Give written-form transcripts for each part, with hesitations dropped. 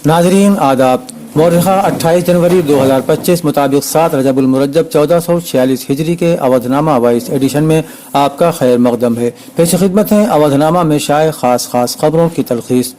नाजरीन आदाब। मौरखा 28 जनवरी 2025 मुताबिक 7 रजब उल मुरज्जब 1446 हिजरी के अवधनामा 22 एडिशन में आपका खैर मकदम है। पेश खिदमत है अवधनामा में शाये खास खबरों की तलखीस।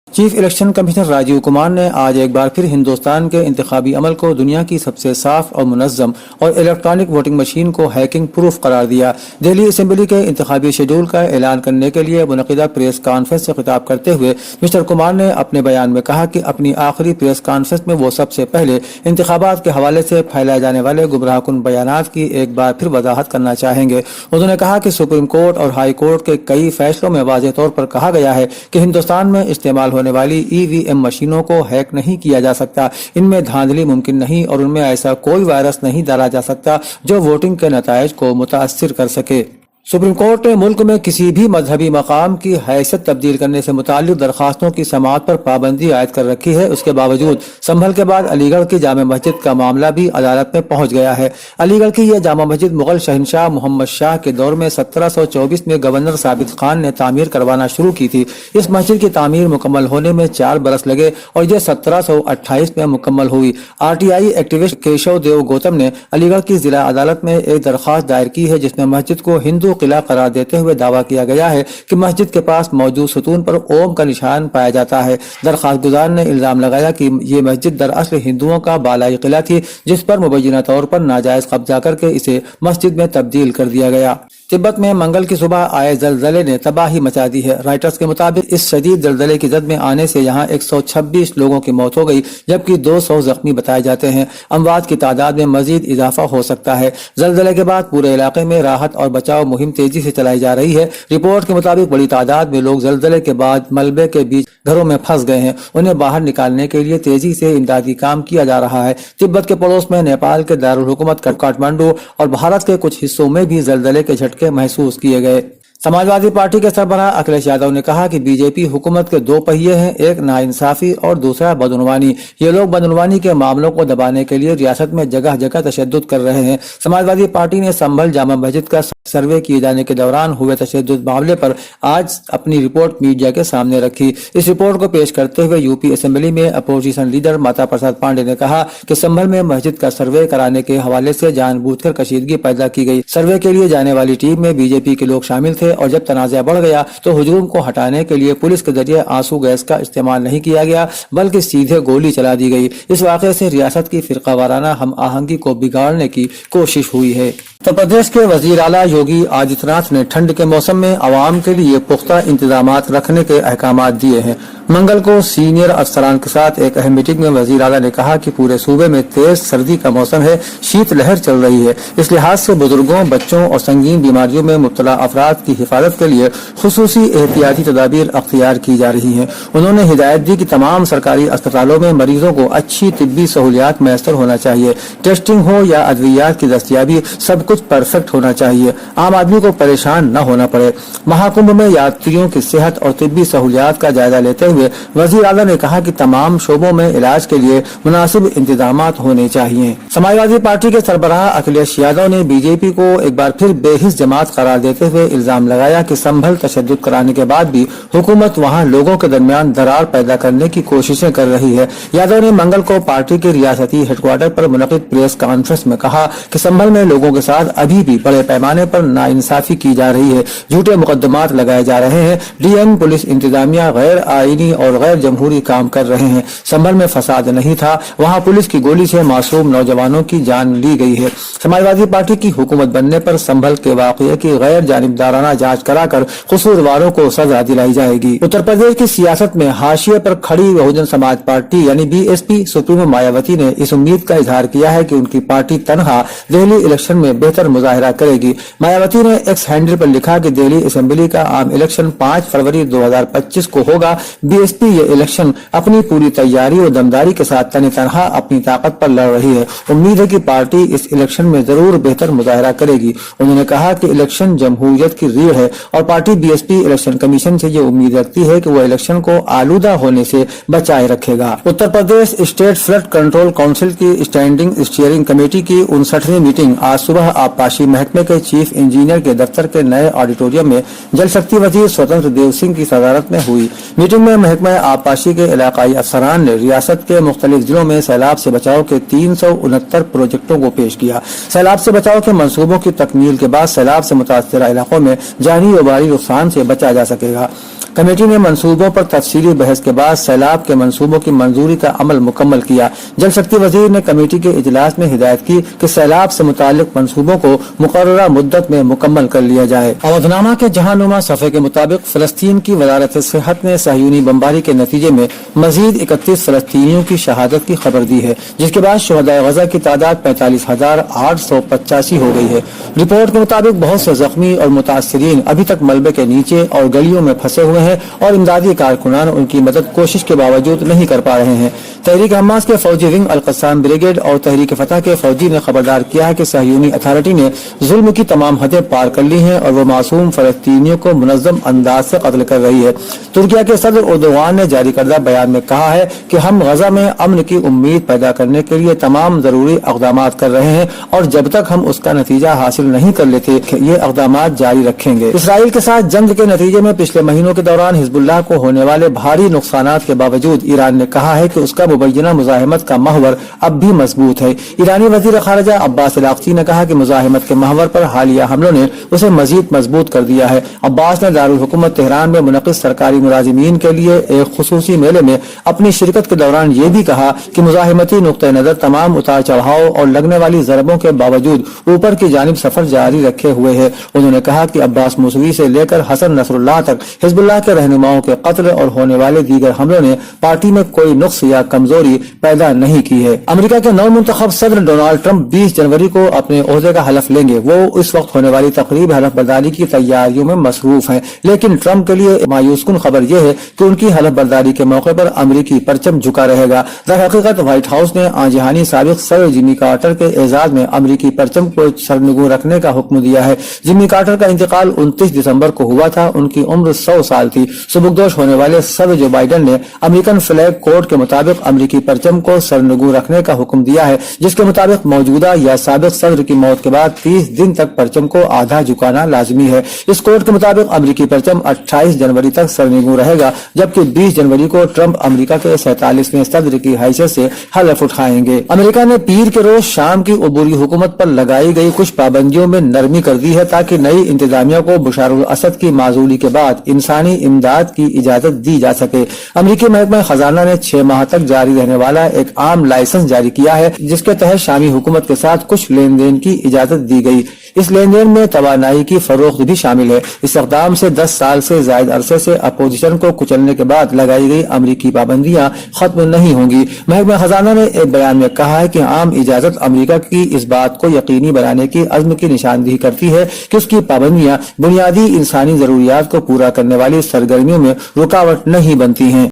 Chief election commissioner Rajiv Kumar ने आज एक बार फिर हिंदुस्तान के इंतखाबी अमल को दुनिया की सबसे साफ और मुनज़्ज़म और इलेक्ट्रॉनिक वोटिंग मशीन को हैकिंग प्रूफ करार दिया। दिल्ली असेंबली के इंतखाबी शेड्यूल का ऐलान करने के लिए मुनक़िदा प्रेस कॉन्फ्रेंस से खिताब करते हुए मिस्टर कुमार ने अपने बयान में कहा कि अपनी आखिरी प्रेस कॉन्फ्रेंस में वो सबसे पहले इंतखाबात के हवाले से फैलाए जाने वाले गुमराहकुन बयानात की एक बार फिर वजाहत करना चाहेंगे। उन्होंने कहा कि सुप्रीम कोर्ट और हाई कोर्ट के कई फैसलों में वाज़ेह तौर पर कहा गया है कि हिंदुस्तान में इस्तेमाल होने वाली ईवीएम मशीनों को हैक नहीं किया जा सकता, इनमें धांधली मुमकिन नहीं और उनमें ऐसा कोई वायरस नहीं डाला जा सकता जो वोटिंग के नताइज को मुतासिर कर सके। सुप्रीम कोर्ट ने मुल्क में किसी भी मजहबी मकाम की हैसियत तब्दील करने से मुताल्लिक दरखास्तों की समाअत पर पाबंदी आयद कर रखी है। उसके बावजूद संभल के बाद अलीगढ़ की जामा मस्जिद का मामला भी अदालत में पहुंच गया है। अलीगढ़ की यह जामा मस्जिद मुगल शहनशाह मोहम्मद शाह के दौर में 1724 में गवर्नर साबित खान ने तामीर करवाना शुरू की थी। इस मस्जिद की तामीर मुकम्मल होने में 4 बरस लगे और यह 1728 में मुकम्मल हुई। RTI एक्टिविस्ट केशव देव गौतम ने अलीगढ़ की जिला अदालत में एक दरखास्त दायर की है जिसमें मस्जिद को हिंदू किला करार देते हुए दावा किया गया है कि मस्जिद के पास मौजूद सतून पर ओम का निशान पाया जाता है। दरखास्त गुजार ने इल्जाम लगाया कि ये मस्जिद दरअसल हिंदुओं का बालाई किला थी जिस पर मुबैना तौर पर नाजायज कब्जा करके इसे मस्जिद में तब्दील कर दिया गया। तिब्बत में मंगल की सुबह आए जलजले ने तबाही मचा दी है। राइटर्स के मुताबिक इस शदीद जलजले की जद में आने से यहाँ 126 लोगों की मौत हो गई जबकि 200 जख्मी बताए जाते हैं। अमवात की तादाद में मजीद इजाफा हो सकता है। जलजले के बाद पूरे इलाके में राहत और बचाव मुहिम तेजी से चलाई जा रही है। रिपोर्ट के मुताबिक बड़ी तादाद में लोग जलजले के बाद मलबे के बीच घरों में फंस गए हैं। उन्हें बाहर निकालने के लिए तेजी से इमदादी काम किया जा रहा है। तिब्बत के पड़ोस में नेपाल के दारुल हुकूमत काठमांडू और भारत के कुछ हिस्सों में भी जलजले के झटके महसूस किए गए। समाजवादी पार्टी के सरबराह अखिलेश यादव ने कहा कि बीजेपी हुकूमत के 2 पहिए हैं, एक नाइंसाफी और दूसरा बदउनवानी। ये लोग बदउनवानी के मामलों को दबाने के लिए रियासत में जगह जगह तशद्दुद कर रहे हैं। समाजवादी पार्टी ने संभल जामा मस्जिद का सर्वे किए जाने के दौरान हुए तशद्दुद मामले पर आज अपनी रिपोर्ट मीडिया के सामने रखी। इस रिपोर्ट को पेश करते हुए यूपी असेंबली में अपोजिशन लीडर माता प्रसाद पांडे ने कहा कि संभल में मस्जिद का सर्वे कराने के हवाले से जानबूझकर कशीदगी पैदा की गई। सर्वे के लिए जाने वाली टीम में बीजेपी के लोग शामिल थे और जब तनाज़ा बढ़ गया तो हुजूम को हटाने के लिए पुलिस के जरिए आंसू गैस का इस्तेमाल नहीं किया गया बल्कि सीधे गोली चला दी गई। इस वाक़े से रियासत की फिरका वाराना हम आहंगी को बिगाड़ने की कोशिश हुई है। उत्तर प्रदेश के वजीर आला योगी आदित्यनाथ ने ठंड के मौसम में आवाम के लिए पुख्ता इंतजामात रखने के अहकामात दिए हैं। मंगल को सीनियर अफसरान के साथ एक अहम मीटिंग में वजीर आला ने कहा कि पूरे सूबे में तेज सर्दी का मौसम है, शीत लहर चल रही है। इस लिहाज से बुजुर्गों, बच्चों और संगीन बीमारियों में मुब्तला अफराद की हिफाजत के लिए खुसूसी एहतियाती तदाबीर अख्तियार की जा रही हैं। उन्होंने हिदायत दी कि तमाम सरकारी अस्पतालों में मरीजों को अच्छी तिब्बी सहूलियात मैसर होना चाहिए। टेस्टिंग हो या अद्वियात की दस्तयाबी, सब कुछ परफेक्ट होना चाहिए। आम आदमी को परेशान न होना पड़े। महाकुंभ में यात्रियों की सेहत और तिब्बी सहूलियात का जायजा लेते हुए वजीर आला ने कहा कि तमाम शोबों में इलाज के लिए मुनासिब इंतजामात होने चाहिए। समाजवादी पार्टी के सरबराह अखिलेश यादव ने बीजेपी को एक बार फिर बेहिस जमात करार देते हुए इल्जाम लगाया कि संभल तशद्दुद कराने के बाद भी हुकूमत वहां लोगों के दरमियान दरार पैदा करने की कोशिशें कर रही है। यादव ने मंगल को पार्टी के रियासती हेडक्वार्टर पर मुनक़िद प्रेस कॉन्फ्रेंस में कहा कि संभल में लोगों के साथ अभी भी बड़े पैमाने पर नाइंसाफी की जा रही है, झूठे मुकदमात लगाए जा रहे हैं। डीएम, पुलिस इंतजामिया गैर आईनी और गैर जमहूरी काम कर रहे हैं। संभल में फसाद नहीं था, वहां पुलिस की गोली से मासूम नौजवानों की जान ली गई है। समाजवादी पार्टी की हुकूमत बनने पर संभल के वाक़ये की गैर जानिबदाराना जांच कराकर कसूरवारों को सजा दिलाई जाएगी। उत्तर प्रदेश की सियासत में हाशिए पर खड़ी बहुजन समाज पार्टी यानी बीएसपी सुप्रीमो मायावती ने इस उम्मीद का इजहार किया है कि उनकी पार्टी तनहा दिल्ली इलेक्शन में बेहतर मुजाहिरा करेगी। मायावती ने एक्स हैंडल पर लिखा कि दिल्ली असेंबली का आम इलेक्शन 5 फरवरी 2025 को होगा। बीएसपी ये इलेक्शन अपनी पूरी तैयारी और दमदारी के साथ तने तनहा अपनी ताकत पर लड़ रही है। उम्मीद है कि पार्टी इस इलेक्शन में जरूर बेहतर मुजाहिरा करेगी। उन्होंने कहा कि इलेक्शन जमहूरियत की रीढ़ भीड़ है और पार्टी बीएसपी इलेक्शन कमीशन से ये उम्मीद रखती है कि वो इलेक्शन को आलूदा होने से बचाए रखेगा। Uttar Pradesh state flood control council की स्टैंडिंग स्टीयरिंग कमेटी की 59वीं मीटिंग आज सुबह आबपाशी महकमे के चीफ इंजीनियर के दफ्तर के नए ऑडिटोरियम में जल शक्ति वजीर स्वतंत्र देव सिंह की सदारत में हुई। मीटिंग में महकमा आबपाशी के इलाकाई अफसरान ने रियासत के मुख्तलिफ जिलों में सैलाब से बचाव के 369 प्रोजेक्टों को पेश किया। सैलाब से बचाव के मंसूबों की तकमील के बाद सैलाब से मुतासरा इलाकों में जानी व माली नुकसान से बचा जा सकेगा। कमेटी ने मंसूबों पर तफसीली बहस के बाद सैलाब के मंसूबों की मंजूरी का अमल मुकम्मल किया। जल शक्ति वजीर ने कमेटी के इजलास में हिदायत की कि सैलाब से मुताल्लिक मंसूबों को मुकर्ररा मुद्दत में मुकम्मल कर लिया जाए। अवधनामा के जहांनुमा सफ़े के मुताबिक फलस्तीन की वजारत सेहत ने सहयूनी बमबारी के नतीजे में मजीद 31 फलस्तीनियों की शहादत की खबर दी है, जिसके बाद शुहदाए गजा की तादाद 45,885 हो गई है। रिपोर्ट के मुताबिक बहुत से जख्मी और मुतासरीन अभी तक मलबे के नीचे और गलियों में फंसे हुए हैं और इमदादी कारकुनान उनकी मदद कोशिश के बावजूद नहीं कर पा रहे हैं। तहरीक हमास के फौजी विंग अल-कस्साम ब्रिगेड और तहरीक फतह के फौजी ने खबरदार किया है कि सहयूनी अथॉरिटी ने जुल्म की तमाम हदें पार कर ली हैं और वो मासूम फलस्तीनियों को मुनज़्ज़म अंदाज से कत्ल कर रही है। तुर्किया के सदर उर्दुगान ने जारी करदा बयान में कहा है कि हम गजा में अमन की उम्मीद पैदा करने के लिए तमाम जरूरी इक़दामात कर रहे हैं और जब तक हम उसका नतीजा हासिल नहीं कर लेते ये इक़दामात जारी रखेंगे। इसराइल के साथ जंग के नतीजे में पिछले महीनों के दौरान हिजबुल्लाह को होने वाले भारी नुकसानात के बावजूद ईरान ने कहा है कि उसका मुबैना मुजाहिमत का महवर अब भी मजबूत है। ईरानी वजीर खारजा अब्बास अलाक्ची ने कहा कि मुजाहिमत के महवर पर हालिया हमलों ने उसे मजीद मजबूत कर दिया है। अब्बास ने दारुल हुकूमत तेहरान में मुनक़िद सरकारी मुलाजिमीन के लिए एक खुसूसी मेले में अपनी शिरकत के दौरान ये भी कहा कि मुजाहिमती नुक्ते नजर तमाम उतार चढ़ाव और लगने वाली ज़रबों के बावजूद ऊपर की जानिब सफर जारी रखे हुए है। उन्होंने कहा कि अब्बास मूसवी से लेकर हसन नसरुल्लाह तक हिजबुल्लाह के रहनुमाओं के कत्ल और होने वाले दीगर हमलों ने पार्टी में कोई नुक्स या कमजोरी पैदा नहीं की है। अमेरिका के नव मुंतखब सदर डोनाल्ड ट्रंप 20 जनवरी को अपने ओहदे का हलफ लेंगे। वो इस वक्त होने वाली तकरीब हलफ बर्दारी की तैयारियों में मसरूफ हैं, लेकिन ट्रंप के लिए मायूसकुन खबर यह है कि उनकी हलफ बर्दारी के मौके पर अमेरिकी परचम झुका रहेगा। दरहकीकत व्हाइट हाउस ने आजहानी साबिक सदर जिमी कार्टर के एजाज में अमेरिकी परचम को सरनगू रखने का हुक्म दिया है। जिमी कार्टर का इंतकाल 29 दिसंबर को हुआ था। उनकी उम्र 100 साल थी। सुबुकदोश होने वाले सदर जो बाइडेन ने अमेरिकन फ्लैग कोड के मुताबिक अमेरिकी परचम को सरनगू रखने का हुक्म दिया है, जिसके मुताबिक मौजूदा या साबिक सदर की मौत के बाद 30 दिन तक परचम को आधा झुकाना लाजमी है। इस कोड के मुताबिक अमेरिकी परचम 28 जनवरी तक सरनगू रहेगा, जबकि 20 जनवरी को ट्रंप अमेरिका के 47वें सदर की हैसियत से हलफ उठाएंगे। अमेरिका ने पीर के रोज शाम की अबूरी हुकूमत पर लगाई गई कुछ पाबंदियों में नरमी कर दी है, ताकि नई इंतजामिया को बशारुल असद की माजूली के बाद इंसानी इमदाद की इजाजत दी जा सके। अमेरिकी महकमा खजाना ने 6 माह तक जारी रहने वाला एक आम लाइसेंस जारी किया है, जिसके तहत शामी हुकूमत के साथ कुछ लेन देन की इजाजत दी गई। इस लेन देन में तवानाई की फरोख्त भी शामिल है। इस इक़दाम से 10 साल से जायद अरसे से अपोजिशन को कुचलने के बाद लगाई गई अमेरिकी पाबंदियां खत्म नहीं होंगी। महकमा खजाना ने एक बयान में कहा है कि आम इजाजत अमेरिका की इस बात को यकीनी बनाने की अज़्म की निशानदेही करती है कि उसकी पाबंदियां बुनियादी इंसानी जरूरियात को पूरा करने वाली सरगर्मियों में रुकावट नहीं बनती हैं।